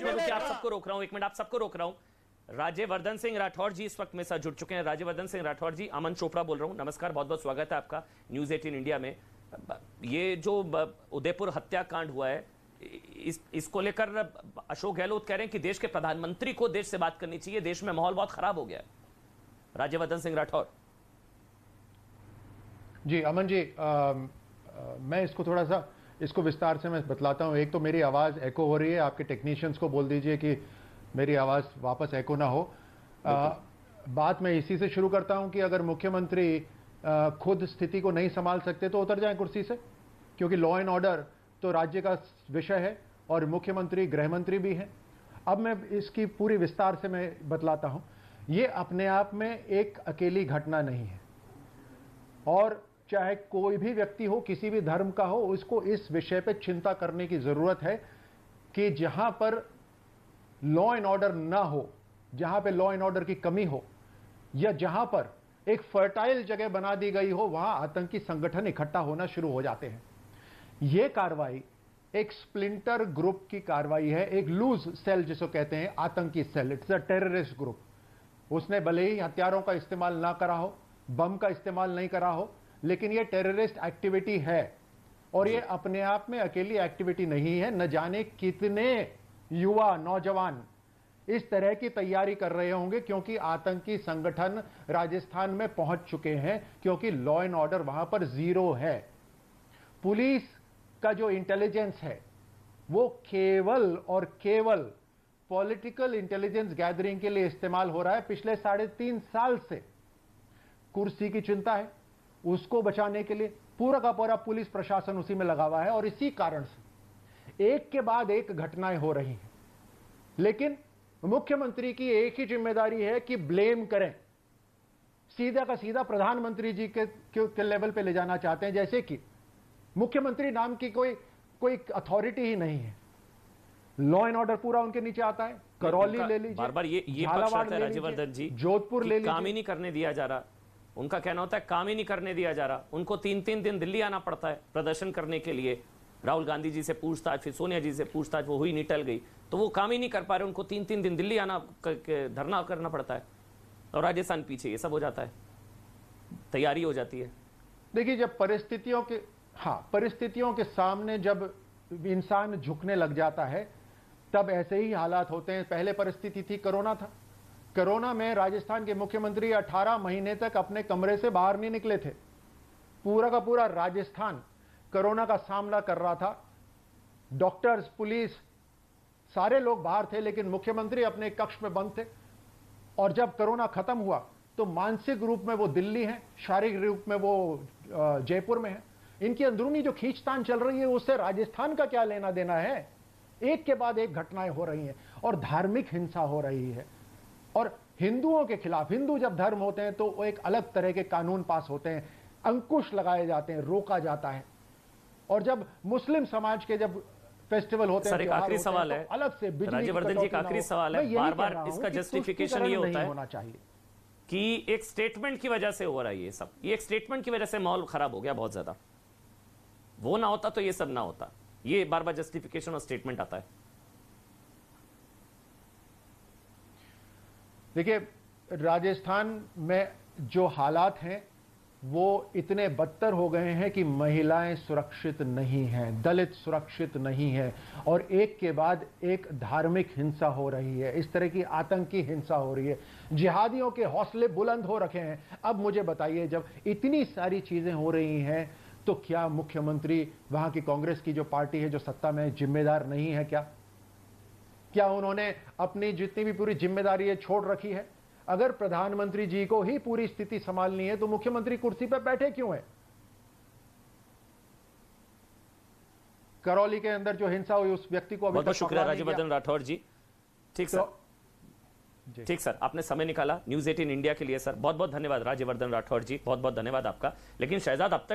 आप सबको रोक रहा हूं, 1 मिनट आप सबको रोक रहा हूं। राज्यवर्धन सिंह राठौर जी इस वक्त मेरे साथ जुड़ चुके हैं। राज्यवर्धन सिंह राठौर जी, अमन चोपड़ा बोल रहा हूं, नमस्कार, बहुत बहुत स्वागत है आपका न्यूज 18 इंडिया में। ये जो उदयपुर हत्याकांड हुआ है, इसको लेकर अशोक गहलोत कह रहे हैं कि देश के प्रधानमंत्री को देश से बात करनी चाहिए, देश में माहौल बहुत खराब हो गया है। राज्यवर्धन सिंह राठौर जी। अमन जी, मैं इसको थोड़ा सा इसको विस्तार से मैं बतलाता हूं। एक तो मेरी आवाज़ एको हो रही है, आपके टेक्नीशियंस को बोल दीजिए कि मेरी आवाज़ वापस एको ना हो। बात मैं इसी से शुरू करता हूं कि अगर मुख्यमंत्री खुद स्थिति को नहीं संभाल सकते तो उतर जाएं कुर्सी से, क्योंकि लॉ एंड ऑर्डर तो राज्य का विषय है और मुख्यमंत्री गृहमंत्री भी हैं। अब मैं इसकी पूरी विस्तार से मैं बतलाता हूं। ये अपने आप में एक अकेली घटना नहीं है, और चाहे कोई भी व्यक्ति हो, किसी भी धर्म का हो, उसको इस विषय पे चिंता करने की जरूरत है कि जहां पर लॉ एंड ऑर्डर ना हो, जहां पे लॉ एंड ऑर्डर की कमी हो, या जहां पर एक फर्टाइल जगह बना दी गई हो, वहां आतंकी संगठन इकट्ठा होना शुरू हो जाते हैं। यह कार्रवाई एक स्प्लिंटर ग्रुप की कार्रवाई है, एक लूज सेल जिसको कहते हैं, आतंकी cell. It's a terrorist group. उसने भले ही हथियारों का इस्तेमाल ना करा हो, बम का इस्तेमाल नहीं करा हो, लेकिन यह टेररिस्ट एक्टिविटी है। और यह अपने आप में अकेली एक्टिविटी नहीं है। न जाने कितने युवा नौजवान इस तरह की तैयारी कर रहे होंगे, क्योंकि आतंकी संगठन राजस्थान में पहुंच चुके हैं, क्योंकि लॉ एंड ऑर्डर वहां पर जीरो है। पुलिस का जो इंटेलिजेंस है वो केवल और केवल पॉलिटिकल इंटेलिजेंस गैदरिंग के लिए इस्तेमाल हो रहा है। पिछले 3.5 साल से कुर्सी की चिंता है, उसको बचाने के लिए पूरा का पूरा पुलिस प्रशासन उसी में लगा हुआ है, और इसी कारण से एक के बाद एक घटनाएं हो रही हैं। लेकिन मुख्यमंत्री की एक ही जिम्मेदारी है कि ब्लेम करें, सीधा का सीधा प्रधानमंत्री जी के लेवल पे ले जाना चाहते हैं, जैसे कि मुख्यमंत्री नाम की कोई अथॉरिटी ही नहीं है। लॉ एंड ऑर्डर पूरा उनके नीचे आता है। करौली ले लीजिए, बार-बार ये पक्ष रहता है राज्यवर्धन जी, जोधपुर ले लीजिए, काम ही नहीं करने दिया जा रहा। उनका कहना होता है काम ही नहीं करने दिया जा रहा। उनको 3-3 दिन दिल्ली आना पड़ता है प्रदर्शन करने के लिए। राहुल गांधी जी से पूछताछ, फिर सोनिया जी से पूछताछ, वो हुई नहीं, टल गई, तो वो काम ही नहीं कर पा रहे। उनको 3-3 दिन दिल्ली आना, धरना करना पड़ता है, और राजस्थान पीछे, ये सब हो जाता है, तैयारी हो जाती है। देखिए, जब परिस्थितियों के सामने जब इंसान झुकने लग जाता है, तब ऐसे ही हालात होते हैं। पहले परिस्थिति थी, कोरोना था। कोरोना में राजस्थान के मुख्यमंत्री 18 महीने तक अपने कमरे से बाहर नहीं निकले थे। पूरा का पूरा राजस्थान कोरोना का सामना कर रहा था। डॉक्टर्स, पुलिस, सारे लोग बाहर थे, लेकिन मुख्यमंत्री अपने कक्ष में बंद थे। और जब कोरोना खत्म हुआ तो मानसिक रूप में वो दिल्ली हैं, शारीरिक रूप में वो जयपुर में है। इनकी अंदरूनी जो खींचतान चल रही है, उससे राजस्थान का क्या लेना देना है? एक के बाद एक घटनाएं हो रही हैं, और धार्मिक हिंसा हो रही है। और हिंदुओं के खिलाफ, हिंदू जब धर्म होते हैं तो एक अलग तरह के कानून पास होते हैं, अंकुश लगाए जाते हैं, रोका जाता है। और जब मुस्लिम समाज के जब फेस्टिवल होते हैं, सर, एक आखिरी सवाल है, अलग से राज्यवर्धन जी, एक आखिरी सवाल है। बार-बार इसका जस्टिफिकेशन ये होता है कि एक स्टेटमेंट की वजह से हो रहा है ये सब। ये एक स्टेटमेंट की वजह से माहौल खराब हो गया बहुत ज्यादा। वो ना होता तो ये सब ना होता। ये बार-बार जस्टिफिकेशन और स्टेटमेंट आता है। देखिए, राजस्थान में जो हालात हैं वो इतने बदतर हो गए हैं कि महिलाएं सुरक्षित नहीं हैं, दलित सुरक्षित नहीं है, और एक के बाद एक धार्मिक हिंसा हो रही है, इस तरह की आतंकी हिंसा हो रही है। जिहादियों के हौसले बुलंद हो रखे हैं। अब मुझे बताइए, जब इतनी सारी चीजें हो रही हैं, तो क्या मुख्यमंत्री, वहां की कांग्रेस की जो पार्टी है जो सत्ता में, जिम्मेदार नहीं है? क्या उन्होंने अपनी जितनी भी पूरी जिम्मेदारी है छोड़ रखी है? अगर प्रधानमंत्री जी को ही पूरी स्थिति संभालनी है तो मुख्यमंत्री कुर्सी पर बैठे क्यों है? करौली के अंदर जो हिंसा हुई, उस व्यक्ति को बहुत बहुत शुक्रिया राज्यवर्धन राठौर जी। ठीक सर, ठीक सर, आपने समय निकाला न्यूज 18 इंडिया के लिए। सर बहुत बहुत धन्यवाद राज्यवर्धन राठौर जी, बहुत बहुत धन्यवाद आपका। लेकिन शहजाद, अब तक